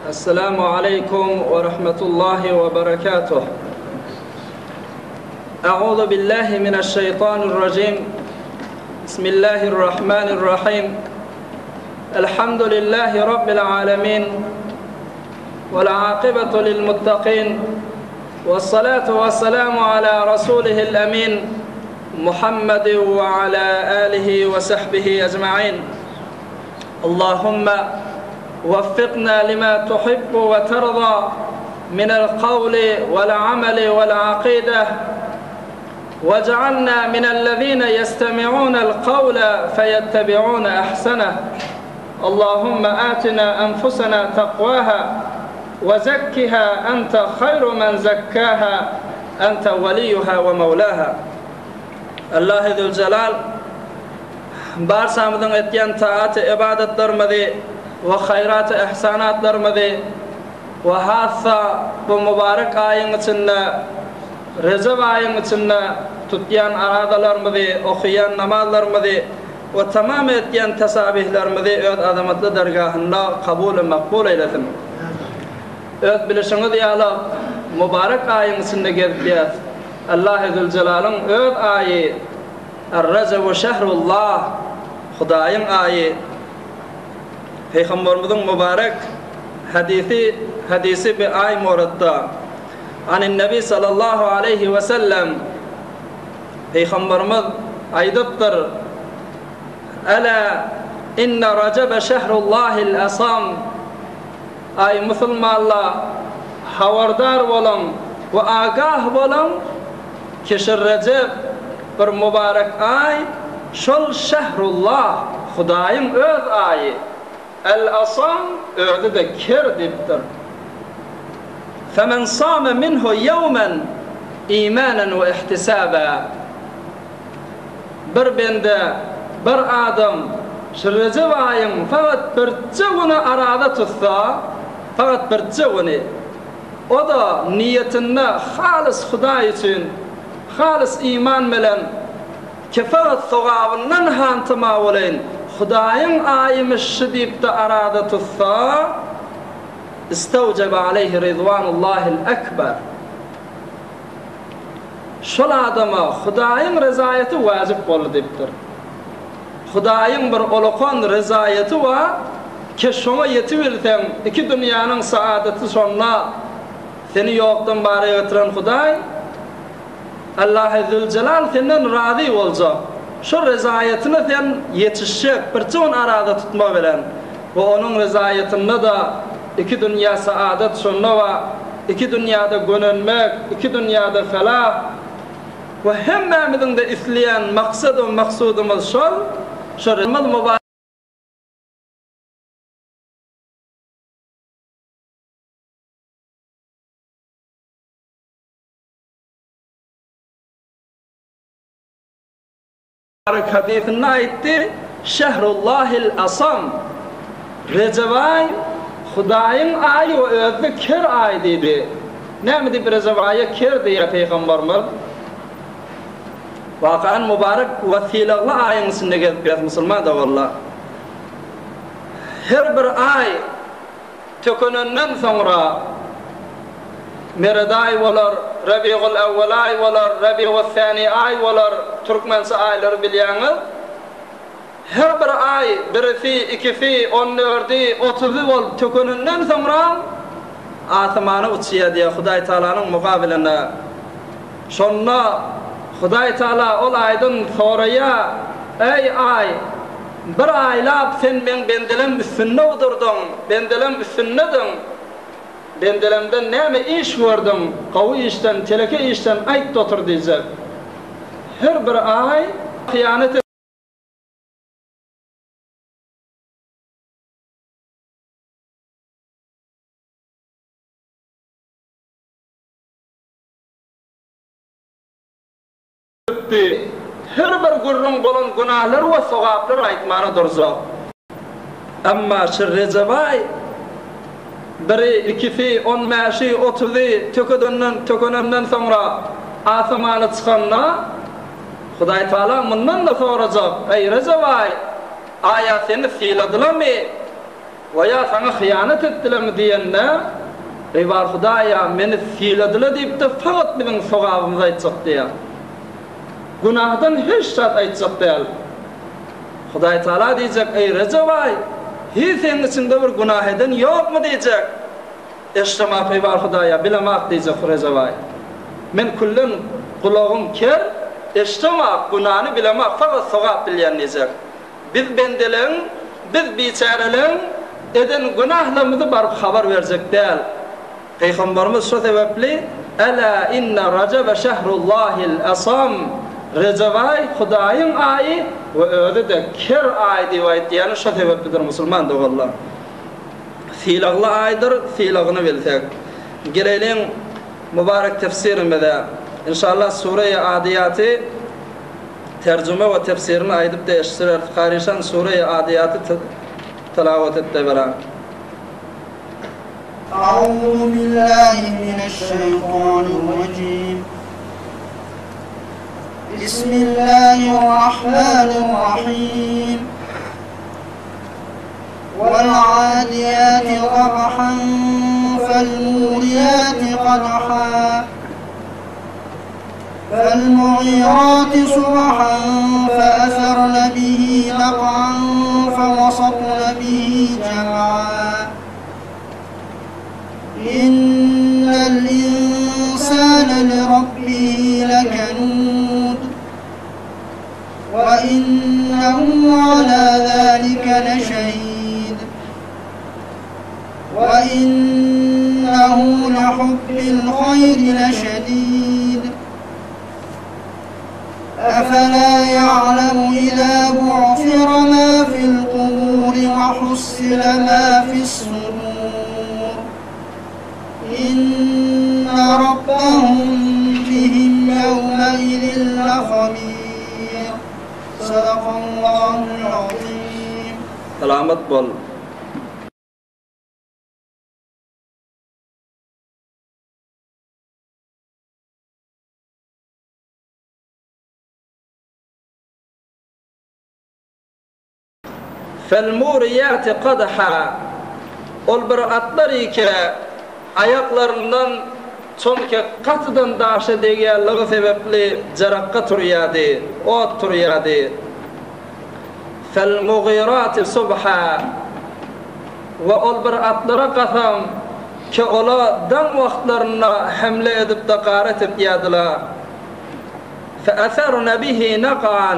السلام عليكم ورحمة الله وبركاته. أعوذ بالله من الشيطان الرجيم. بسم الله الرحمن الرحيم. الحمد لله رب العالمين والعاقبة للمتقين، والصلاة والسلام على رسوله الأمين محمد وعلى آله وصحبه أجمعين. اللهم وفقنا لما تحب وترضى من القول والعمل والعقيدة، واجعلنا من الذين يستمعون القول فيتبعون أحسنه. اللهم آتنا أنفسنا تقواها وزكها أنت خير من زكاها، أنت وليها ومولاها. الله ذو الجلال بار سامدن اتيان طاعت عبادت درمدي وخيرات إحسانات درمدي وهذا بمبارك آيين تنا رزب آيين تنا تتيان أراد درمدي أخيان نماز درمدي وتمام اتيان تسابه درمدي اود آدمت درگاه الله قبول مقبول إلثم اود بلشنگ ديالا مبارك آيين تنا قد الله ذو الجلال اود آية الرجب شهر الله خداين آية پیغمبر مبارك حديثي بآية موردة عن النبي صلى الله عليه وسلم. پیغمبر أيدبتر ألا إن رجب شهر الله الأصام. أي مثل ما الله حوردار ولم وآقاه ولم كشر رجب بر مبارك آي شل شهر الله خدايم öð آي الأصام öðü de kerdiptir. فمن صام منه يوما إيمانا واحتسابا. بر بند بر آدم شرجب آيم فقط برتجون أرادة الثا فقط برتجون o da niyetinde خالص خدايتين خالص إيمان ملن كفرت ثغابنن هان تماولين خداين آيم الشديد أرادة الثا استوجب عليه رضوان الله الأكبر. شل آدم خداين رضايته واجب قول دبتر. خداين بر أولقان رضايته و كشما يتويرتم iki dünyanın saadeti sonra seni yoktan bari götüren Huday Allah Zülcelal senden razı olacak. Şu rızayetine sen yetişecek, birçoğun arada tutma veren. Ve onun rızayetinde de iki dünya saadet sonra ve iki dünyada gönülmek, iki dünyada felah ve hemmemizin de isteyen maksudumuz şu rızayet mübarek حديثنا ايتي شهر الله الأصم. رجباي خداين آي و öذكر آي dedi. Ne dedi Recebaya kir diye peygamberimiz. Vakaen mübarek vesileler ayın içinde gelip Müslüman da valla. Her bir ay tökününden sonra Meraday olar, Rabiul Awwal ay olar, Rabiul Thani ay olar, Türkmense aylar bilyanız. Her bir ay, birisi, ikisi, 14'ü, 30'u ol tökününden sonra asmanı uçuya diye Huday Teala'nın mukabilinde. Sonra Huday Teala ol aydın sonraya ey ay, bir aylap sen bendelem üstünde oturdun, bendelem üstündedin. Bendelemden neme iş gördüm, kavu işten, teleke işten ayıp otur diyecek. Her bir ay hıyanet etti. Her bir gurrun bolun günahlar ve sevaplar aytmanı duracak. Ama şu Recebay biri, ikisi, 15'i, 30'u tökününden sonra asmanı çıkanla Huday Teala bundan da soracak. Ey Recebay, aya seni filadılar mı? veya sana hıyanet ettiler diyenler eyvar Hudaya meni fiilediler deyip de fakat bizim sogabımızı aytsak diye. Günahdan hiç şart aytsak değil. Huday Teala diyecek ey Recevay hiç senin içinde bir günah eden yok mu diyecek. Eştema eyvar Hudaya bilemak diyecek Recevay. Men kullun kulağım ker eştema günahını bilemek fakat sogab bilyen diyecek. Biz bendelerin, biz biçarelerin eden günahlarımızı barıp haber verecek değil. Peygamberimiz şu sebeple Ela inna Recebe şehrullahil asam Recevay Hudayın ayı ve öyle de ker ayı divayet yani şu sebepledir Müslüman da valla. Silahlı ayıdır, silahını bilsek. Gelelim mübarek tefsirimizde. İnşallah Sure-i Adiyatı tercüme ve tefsirini aydıp değiştirir. Karişan Sure-i Adiyatı telavet etti veren. أعوذ بالله من الشيطان الرجيم بسم الله الرحمن الرحيم والعاديات ضبحا فالموريات قدحا فالمغيرات صبحا فأثرن به نقعا فوسطن به جمعا إن الإنسان لربه لكنود وإنه على ذلك لشهيد وإنه لحب الخير لشديد أفلا يعلم إذا بعثر ما في القبور وحصل ما في الصدور إن ربهم بهم يومئذ لخبير صدق الله العظيم. Selamet bol. فالموريات قدحا ol bir atlar ki ayaklarından çomke katıdan daşı degelliği sebepli jarakka turyadı, ot turyadı. فالمغيرات subha ve ol bir atlara qasam ki ola dan vaqtlarına hamle edip de qaret etdiyadılar. فأثرن به نقعا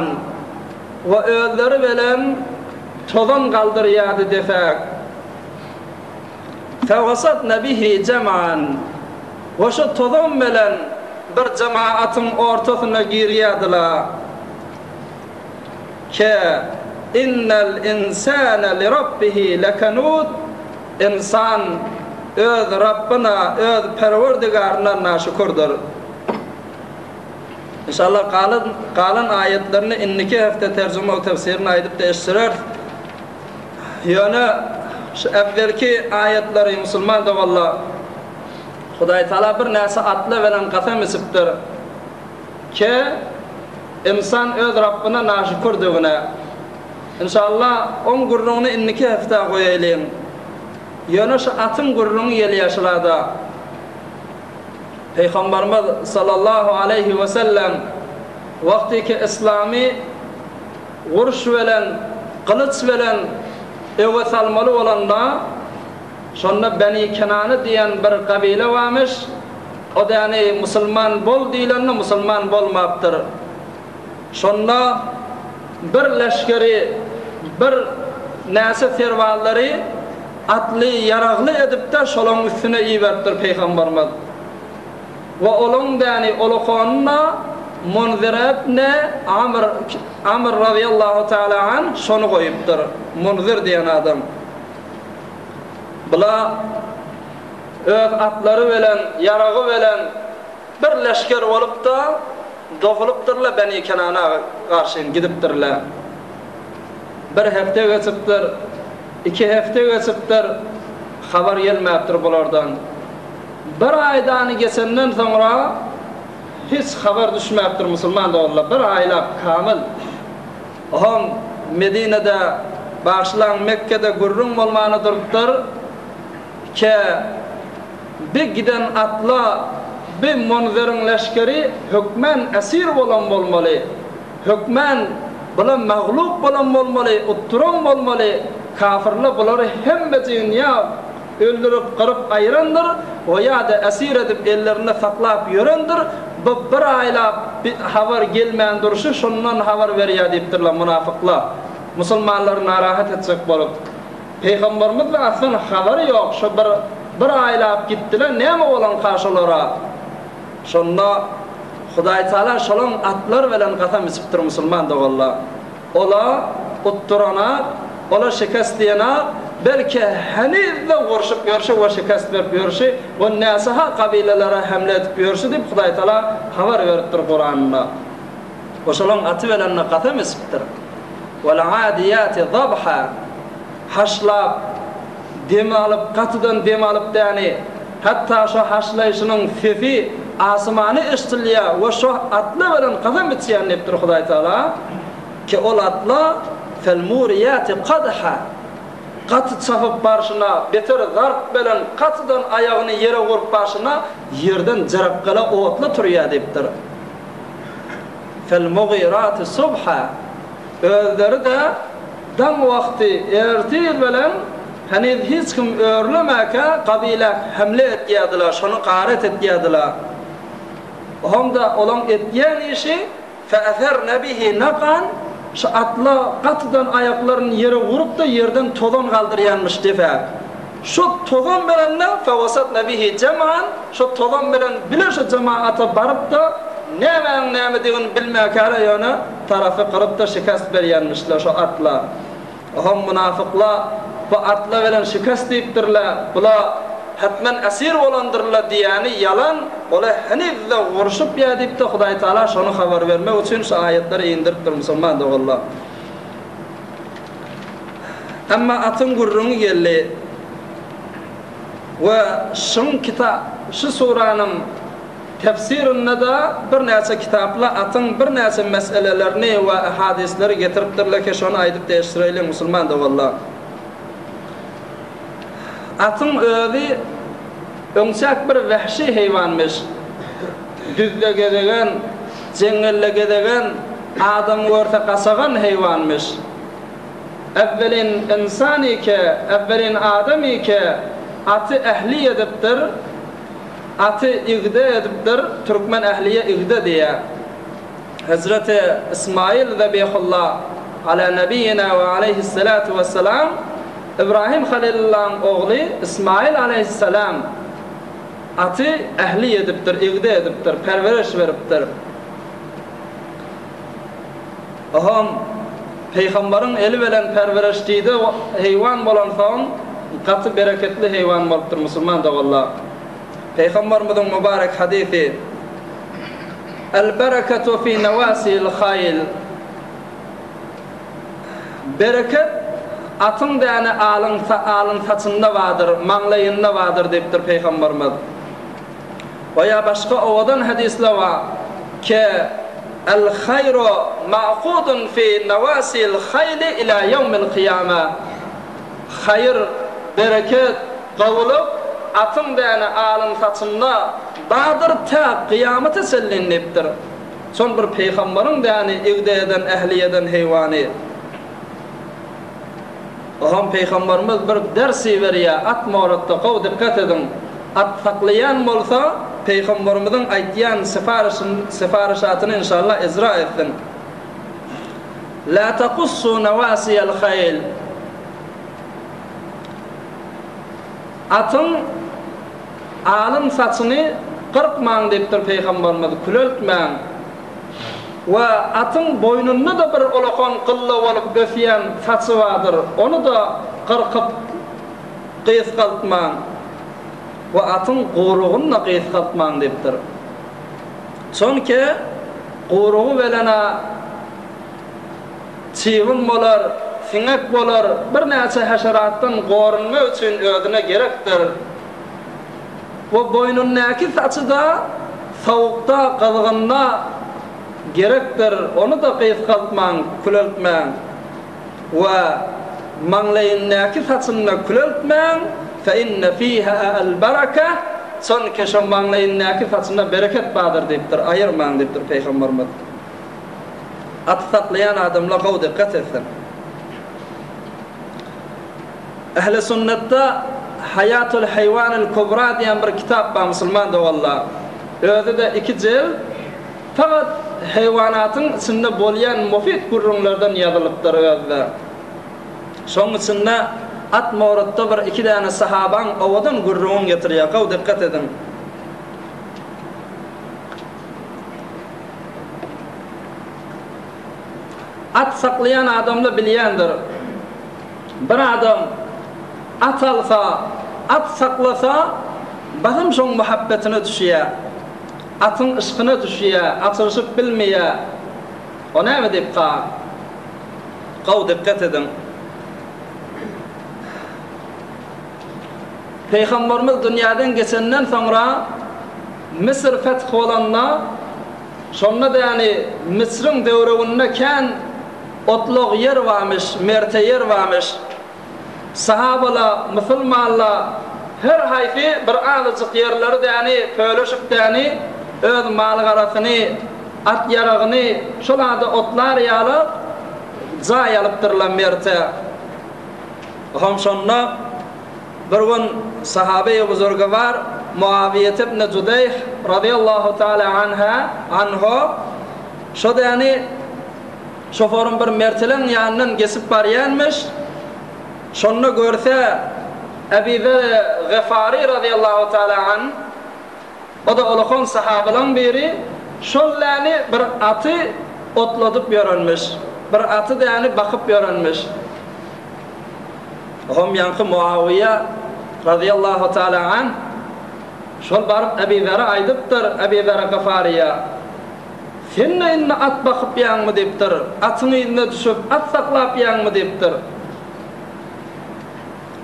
ve özleri bilen tozan kaldıryadı defek. فَوَسَطْنَ بِهِ جَمْعًا ve şu tozan bilen bir cemaatın ortasına giriyadılar. Ki innel insane li rabbihi lekenud insan öz Rabbına, öz Perverdigarına naşükürdür. İnşallah kalan ayetlerini inniki hafta tercüme ve tefsirini aydıp değiştirir. Yani şu evvelki ayetleri Müslüman da valla Huday Teala bir nesi atlı veren qasam isiptir ki insan öz Rabbına naşükürdüğüne. İnşallah on gurrunu inniki hafta koyayım. Yani şu atın gurrunu yeli yaşlarda Peygamberimiz sallallahu aleyhi ve sellem vaktiki İslami vuruş veren, kılıç veren eve salmalı olanda sonra Beni Kenan'ı diyen bir kabile varmış. O da yani Müslüman bol değilenle Müslüman bolmaptır. Sonra bir leşkeri, bir nesi servalları atlı, yaraglı edip de şolun üstüne iyi verdir Peygamberimiz. Ve onun da yani olukanına Munzir ibn Amr radıyallahu ta'ala an şonu koyuptur. Munzir diyen adam. Bula öz atları veren, yarağı veren bir leşker olup da doğuluptırlar Beni Kenan'a karşı gidiptirler. Bir hafta geçiptir, 2 hafta geçiptir, haber gelmeyiptir bulardan. Bir aydan geçenden sonra hiç haber düşmeyiptir Müslüman da Allah. Bir ayla kamil. Aham Medine'de Başlan Mekke'de gurrun bolmany durupdyr ki bir giden atla bir munzirin leşkeri hükmen esir bolan bolmaly. Hükmen bulan mağlup bolan bolmaly, utturan bolmaly. Kafirler bulary hemme dünya öldürüp kırıp ayrandır. O ya da esir edip ellerine saklap yörendir. Bu bir ayla bir haber gelmeyen duruşu şundan haber veriyor deyiptirler münafıklar. Müslümanlar narahat etsek bolup. Peygamberimiz de aslında haberi yok. Şu bir ayla gittiler. Neme olan karşılara? Şunda Hudaý Taala şolun atlar bilen qasam içipdir musulman da valla. Ola utturana, ola şikast diyana, belki hanizle vuruşup görüşü ve şikast verip görüşü ve nasaha kabilelere hamle edip görüşü deyip Hudaý Taala haber veripdir Kur'an'da. O şolun atı bilen qasam içipdir. Vel adiyati dabha, haşlap dem alıp katıdan dem alıp yani hatta şu haşlayışının sesi asmanı iştiliya ve şu atla bilen qasam içýän deyipdir Hudaý Taala ki ol atla fel muriyati qadha qatı çapıp barşına beter zarp bilen qatıdan ayagyny yere vurup barşına yerden jarap gala otla turýar deyipdir. Fel mughirati subha özleri de dam vakti ertir bilen hani hiç kim örlemeke kabile hamle etýärdiler, şonu qaret etýärdiler. Onda olan etýän işi fe'atharna bihi naqan, şu atla qatıdan ayaklarını yere vurup da yerden tozan kaldıryanmış defa. Şu tozan bilenle fevasatna bihi cem'an, şu tozan bilen bile şu cemaata barıp da näme diýen bilmäkäre ýöne tarafy kırıp da şikast berýänmişler şu atla. Hom münafıklar bu atla bilen şikast diýipdirler. Bular hatman esir bolandyrlar diýeni yalan, ola hanizle vuruşup ýa diýip de Hudaý Taala şonu haber vermek üçin şu ayetleri indiripdir musulman da wallah. Amma atın gurrunu geldi ve şun kitap, şu suranın tefsirinde de bir näçe kitaplar atın bir näçe meselelerini ve hadisleri getiripdirler ki şonu aýdyp değiştireýle musulman da wallah. Atın özü öňçek bir vahşi heýwanmış. Düzde gezegen, jengelle gezegen, adam görse kasagan heýwanmış. Evvelin insan ike, evvelin adam ike atı ehli edipdir. Atı igde edipdir. Türkmen ehliye igde diye. Hazreti İsmail Zebihullah ala nebiyina ve aleyhissalatu vesselam İbrahim Halilullah'ın oğlu İsmail aleyhisselam atı ehli edipdir, igde edipdir, perveriş veripdir. Aham Peygamberin eli bilen perverişdiği heyvan bolan soň katı bereketli heyvan bolupdyr musulman da wallah. Peygamberimizin mübarek hadisi el bereketu fi nawasil khayl, bereket atın däne alın saçında vardır, maňlaýynda vardır deyipdir Peygamberimiz. Veya başka owadan hadisler var ki el hayru ma'qudun fi nawasil khayl ila yawmil qiyamah. Hayır, bereket gawulup atın däne alın saçında bardır ta kıyamete sellenipdir. Son bir peygamberin däne igde eden ehli eden heýwany. Aham Peygamberimiz bir dersi berýär, at moratda gowy dikkat edin. At saklayan bolsa Peygamberimizin aýtýan sifarişatyny inşallah icra etsin. La taqussu nawasiyal khayl. Atın alın saçını qırpmaň deyipdir Peygamberimiz, küleltmäň. Ve atın boynunda da bir olakon qılla olup göfýän saçı vardır. Onu da qırqıp qyysgaltmaň. Ve atın goruğunu da qyysgaltmaň deyipdir. Sonki goruğu belena çiwin bolar, siňek bolar, bir näçe haşeratdan gorunma üçin özüne gerekdir. Ve boynundaki saçı da sowukda, qızgında gerektir, onu da qyysgaltmaň, küleltmäň. Ve manglayındaki saçını küleltmen fe inne fiha el bereke son keşon manglayındaki saçına bereket vardır deyiptir. Ayırman deyiptir Peygamberimiz. At saklayan adamla qav dikkat etsin. Ehl-i sünnette Hayatul Hayvanil Kubra diyen bir kitap var Müslüman da valla. Öyle de 2 cilt fakat hayvanatın içinde bolyan mufid gurrunlardan yazılıptır öyle. Şoň içinde at mawratda bir 2 tane sahaban owadan gurrun getiriyor. Qaw dikkat edin. At saklayan adamla bilyendir. Bir adam at alsa, at saklasa bazım şoň muhabbetine düşüyor. Atın ışkına düşüyor, atırışıp bilmiyor. O ne mi deyip qaw dikkat edin. Peygamberimiz dünyadan geçenden sonra Mısır feth olanna şonda da yani Mısır'ın devrinde kan otluk yer varmış, merte yer varmış. Sahabala, Müslümanlar her hayfi bir azıcık yerleri de yani pöyleşip de yani öz malı garasını, at yarağını şolada otlar yalıp zay alıptırlar merte. Hom şonna bir gün sahabe-i buzurga var Muaviyet ibn Cudeyh radıyallahu ta'ala anhu şo da yani şoförün bir mertelen yanından geçip baryanmış şonna görse Ebi Zer Gıfari radıyallahu ta'ala anh o da olukon sahabelan biri şollani bir atı otladıp yoranmış bir atı da yani bakıp yoranmış. Hom yankı Muaviye radıyallahu ta'ala anh şol barıp Ebi Zer'e aydıptır Ebi Zer Gıfari'ye senne inne at bakıp yan mı deyiptir atını inne düşüp at saklap yan mı deyiptir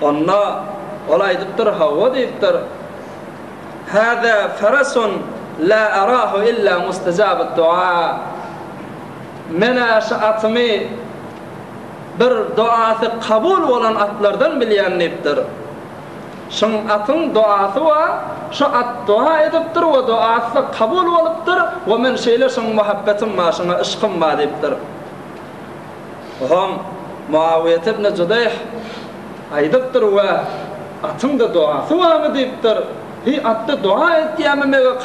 onna olaydıptır hava deyiptir hâzâ ferasun la arahu illa mustezâbet dua mena şu atımı bir duası kabul olan atlardan bilyenliptir. Şun atın duası var, şu at dua ediptir ve duası kabul oluptir ve men şeyler şun muhabbetim var, şuna ışkım var deyiptir. Hom Muaviyet ibn Cudeyh aydıptır ve atın da duası var mı deyiptir. Hi atta dua etdiyemi mege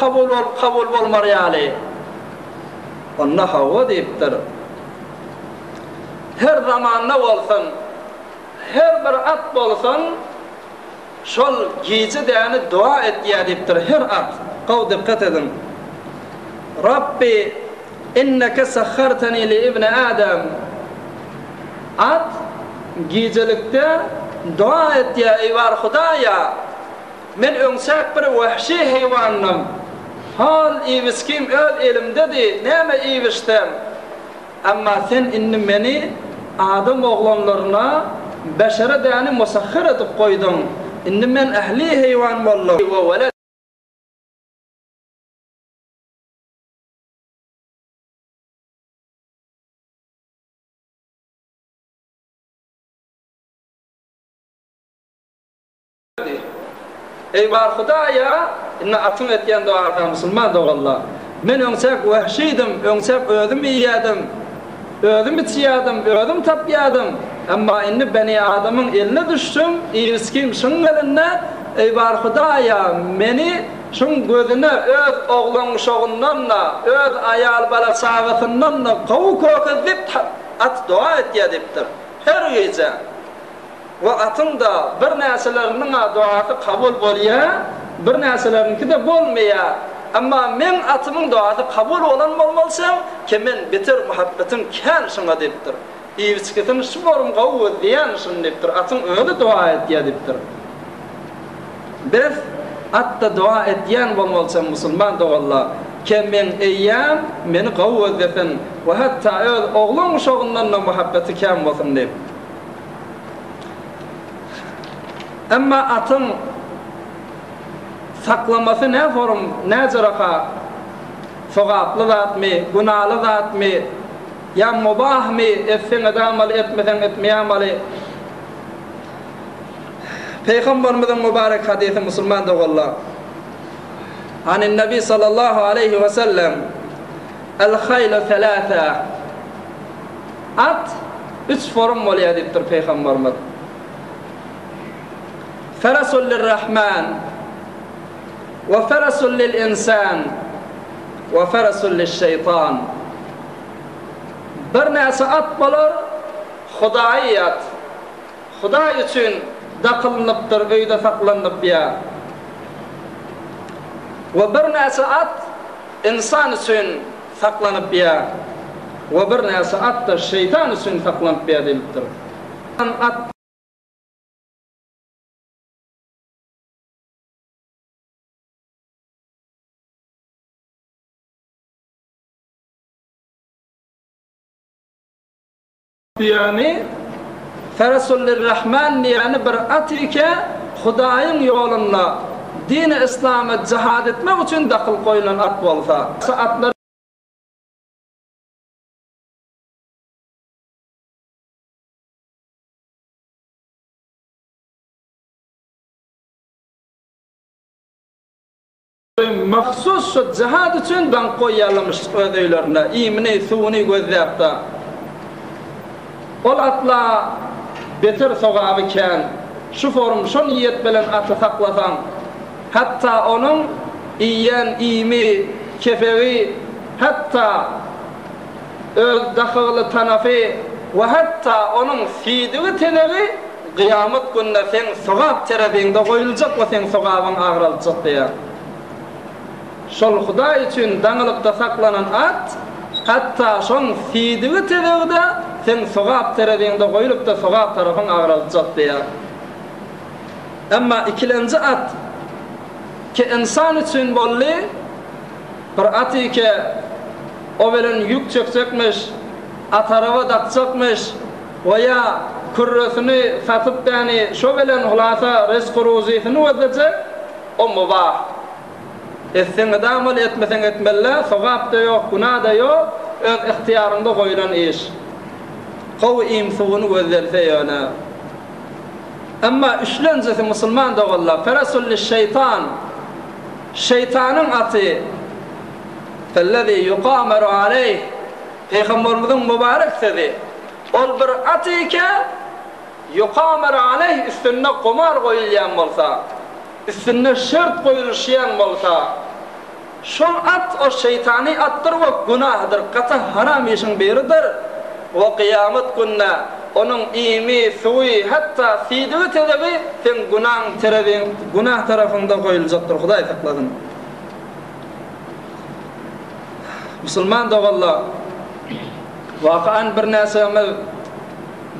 kabul olmar yali. Onna hava deyiptir. Her zaman ne olsun, her bir at olsun, şol giyci deyani dua et diye deyiptir, her at. Qaw dikkat edin. Rabbi, inneke sakhartani li ibni Adam. At, giycilikte dua et diye eyvar Hudaya. Men öňsek bir vahşi hayvanım. Hal iwiskim öl elimdedi, näme iwistem. Amma sen inni meni adam oğlanlarına beşere de yani musahhir edip koydun. Inni men ehli hayvan vallahi ve veled ey var Hudaya inna atın etken doğarda Müslüman da vallahi men öňsek vahşidim, öňsek özüm iýadım. Özüm içiyadım, özüm tapyadım. Ama inni beni adamın eline düştüm, iriskim şun eline, ey var Hudaya, meni şun gözüne öz oğlan şoğundanla, öz ayal bala sağıtındanla, kavu kokuzip at dua et diye deyiptir. Her gece. Ve atın da bir näselerinin duası kabul bolýa, bir näselerinki de bolmaýa. Amma men atımın duası kabul olan bolmalsam, kemen bitir muhabbetin kan şuna deyiptir. İwisketin şu borum gawu diýen şun deyiptir. Atın öňe dua et diýe deyiptir. Biz atta dua etýän bolmalsam musulman da walla, kemen eýän meni gawu edin we hatta öz oğlan şoğundan da muhabbeti kan bolsun deyip. Amma atın saklaması ne form, ne zarafa? Sogaplı zat mi, günahlı zat mi, ya mubah mi, etsen edamalı, etmesen etmeyamalı? Peygamberimizin mübarek hadisi Müslüman doğalla. Hanin Nebi sallallahu aleyhi ve sellem el-haylu thelâthâ. At üç form oluyor deyiptir Peygamberimiz. Ferasul lirrahman ve ferasul lil insan ve ferasul lil şeytan. Bir näse at bolar, Hudaý at. Hudaý üçün daqılınıptır, öýde saklanyp ýa. Ve bir näse at insan üçün saklanyp ýa. Ve bir näse at da şeytan üçün saklanyp ýa diýilipdir. At yani Ferasul lirrahman yani bir at ike Hudaýyň ýolunda dini İslam'a cihad etmek için daqıl koyulan at bolsa atlar mahsus şu cihad için ben koyalmış ödeylerine imni suni gözläpdi. Ol atla beter sogaby ken şu form şon niyet bilen atı saklasan hatta onun iyen imi keferi hatta öz dahılı tanafi ve hatta onun fidiği teleri kıyamet gününe sen sogab terediğinde koyulacak ve sen sogabın ağıralacak diye. Şol Hudaý üçün daňylypda saklanan at hatta şon fidiği teleride sen sogab terediğinde koyulup da sogab tarafın ağıralacak diye. Ama ikilenci at ki insan için bolli bir at ki o bilen yük çekecekmiş, at araba takacakmış veya kurrosunu satıp yani şu bilen hulasa rizq ruzisini ödeyecek o mubah. Sen adamel etmesen etmelle, sogab da yok, günah da yok, öz ihtiyarında koyulan iş. Qawim suwunu özelse yana. Ama üçlencesi Müslüman doğalla ferasul liş-şeytan. Şeytanın atı fellezî yuqamaru aleyh. Peygamberimizin mübarek sözü. Ol bir atı ki yuqamaru aleyh üstüne kumar koyulyan bolsa, üstüne şert koyuluşyan bolsa, şol at o şeytani attır ve günahdır, kata haram işin biridir. Ve kıyamet gününe onun imi, suyu, hatta fidiği terebi sen günah tarafında koyulacaktır. Hudaý sakladın. Müslüman doğalla vakaen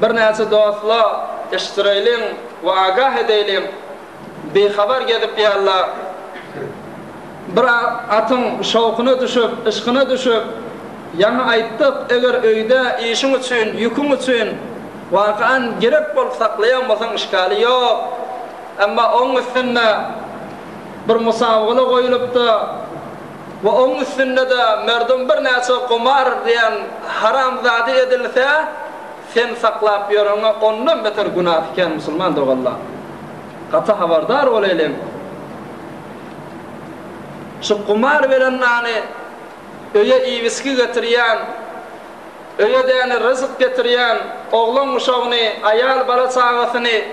bir näse dostla iştireylin ve agah edeylin bir haber gedip yalla bir atın şovkuna düşüp, ışkına düşüp yana aýtdyk, eger öýde işin üçin, ýüküň üçin wakaen gerek bolup saklayan bolsaň işgali ýok. Amma oň üstüne bir musabaga goýulupdy we oň üstünde de merdum bir näçe kumar diýen haram zady edilse, sen saklap ýörüňe ondan beter günah eken musulman dogalla. Kata habardar bolaylyň. Şu kumar bilen nany öýe iwiski getirýän, öýe däne rızık getirýän oglan uşagyny, aýal bala çagasyny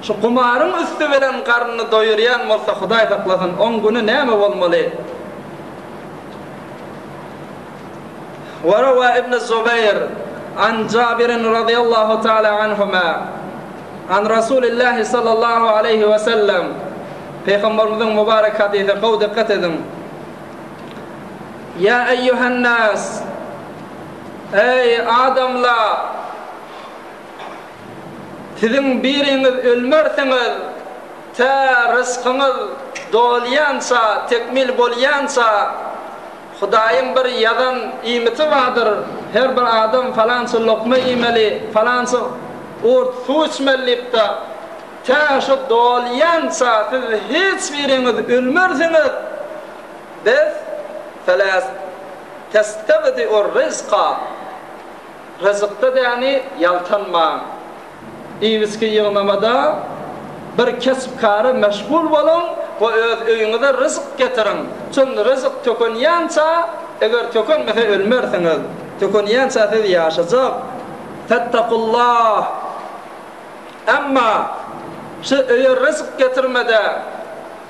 şu kumaryň üstü bilen garnyny doýurýan bolsa Hudaý saklasyn, on güni näme bolmaly? Wa rawa ibn Zubayr an Jabir radıyallahu ta'ala anhuma an Rasulillah sallallahu aleyhi ve sellem Peygamberimizin mübarek hadisi qawd dikkat edin. Ya eyyuhan nas, ey adamlar, sizin biriniz ölmersiňiz, ta rızkyňyz dolýansa, tekmil bolýansa, Hudaýyň bir ýazan iýmiti bardyr. Her bir adam falança lokma ýemeli, falança urt su içmelipdi. Ta şu dolýansa, siz hiç biriniz ölmersiňiz, biz felas testabdi'ur rizqa. Rızykda yani yaltanma. İwiski ýygnamada bir kesip karı meşgul bolun ve öýüňize rızık getirin. Çün rızık tökünýänçä eger tökünmese ölmersiňiz. Tökünýänçä siz ýaşajak. Fettakullah. Amma şu öýe rızık getirmede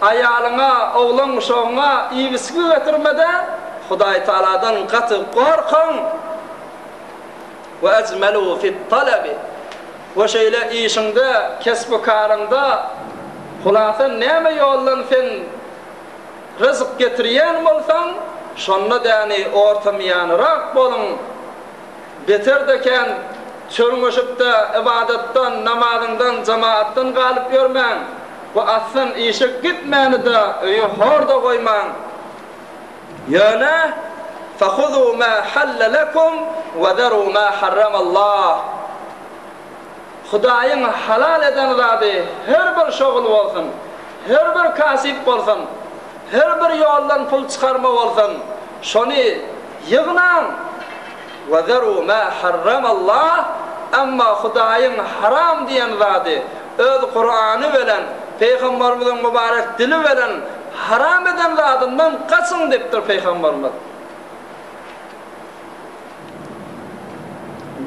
ayalyňa, oglan uşagyňa iýisgi getirmede Hudaý Taaladan gaty gorkun. Ve ecmelu fi talabi. Ve şeýle işinde, kesbi karında hulasa näme ýollan sen rızık getirýän bolsaň, şonda däni ortamyanrak bolun. Beter deken çörmüşipde ibadatdan, namazından, jemaatdan galyp ýörmäň. Ve aslan işe gitmänide öýe horda goýmaň. Ýöne فَخُذُوا مَا حَلَّ لَكُمْ وَذَرُوا مَا حَرَّمَ اللّٰهِ Hudaýyň halal eden zady her bir şogul bolsun, her bir kasip bolsun, her bir ýoldan pul çykarma bolsun, şonu ýygnan. وَذَرُوا مَا حَرَّمَ اللّٰهِ Amma Hudaýyň haram diýen zady öz Kur'any bilen, Peýgamberimiziň mübarek dili bilen haram eden zadyndan gaçyň depdir Peýgamberimiz.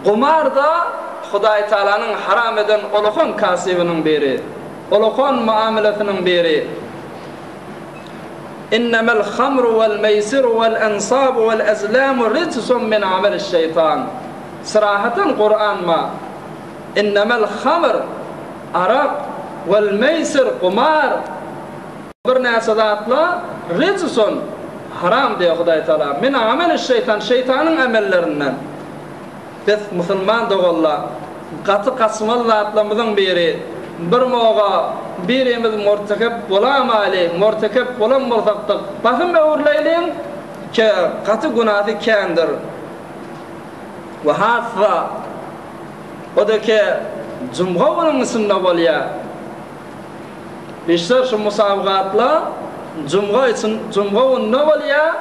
Gumar da Hudaý Taalanyň haram eden olukun kasibiniň biri, olukun muameletynyň biri. İnnemel hamru vel meýsiru vel ansabu vel azlamu rijsun min ameliş şeytan. Sırahatan Kur'an ma. İnnemel hamr arak vel meýsir gumar bir näse zatla rijsun haram diýär Hudaý Taala. Min ameliş şeytan, şeytanyň amellerinden. Biz musulman dogalla gaty kasmal zatlarymyzyň biri bir moga birimiz mortakep bolamaly, mortakep bolan bolsakdyk basym öwürleýin ki gaty günahdy kendir. Ve hasa odaki jumgawynyň isinde bolýar. Beşler şu musabagatla jumga için jumgawy ne bolýar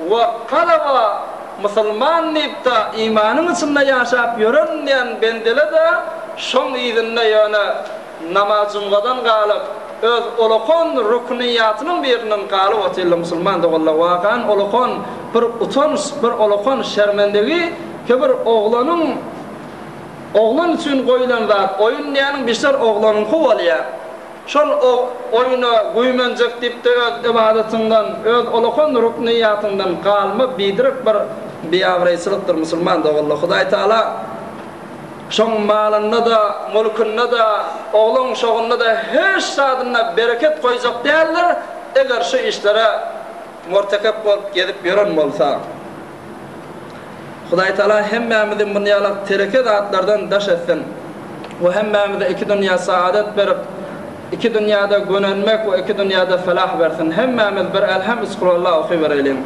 we kalaba musulman nipta imanın içinde yaşap yörünleyen bendele de şon izinle ýöne namazımgadan galyp öz olukon rukniyatynyň birinin galyp otyly musulman dogalla wakan olukon bir utanç, bir olukon şermendegi ki bir oglan üçün goýulan zat oýunlaýanyň beşler oglanyň bolýar. Şol oyuna güýmenjek dipde öz ibadatyňdan, öz olukon rukniyatyndan galma bidirip bir biýawraýçylykdyr musulman dogalla. Hudaý Taala şoň malynda da, mulkynda da, oglan şogunda da her sadyna bereket goýjak däldir. Eger şu işlere mortakep bolup gedip ýören bolsa. Hudaý Taala hemmämizi bunýalak tereke zatlardan daş etsin. We hemmämize iki dünýä saadet berip iki dünyada gönenmek ve iki dünyada felah versin. Hemmemiz bir elhamdülillah okuy verelim.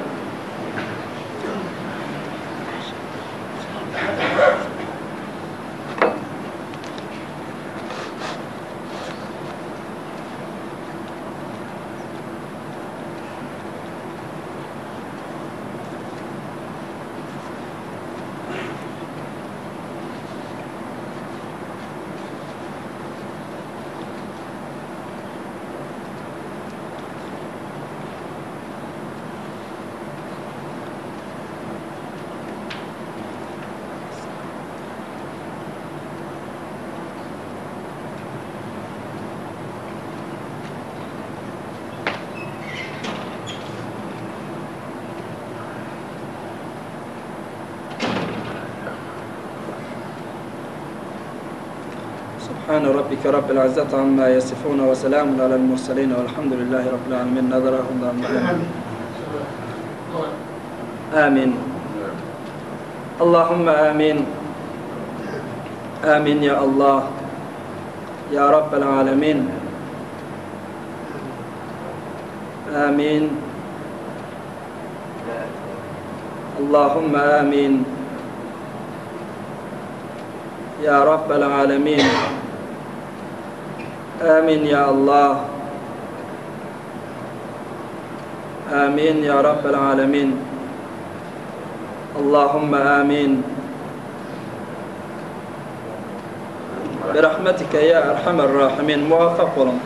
سبحان ربك رب العزة عما يصفون وسلام على المرسلين والحمد لله رب العالمين. نظرهم آمين. اللهم آمين. آمين يا الله يا رب العالمين. آمين. اللهم آمين يا رب العالمين. آمين يا الله. آمين يا رب العالمين. اللهم آمين. برحمتك يا أرحم الراحمين موافق ولم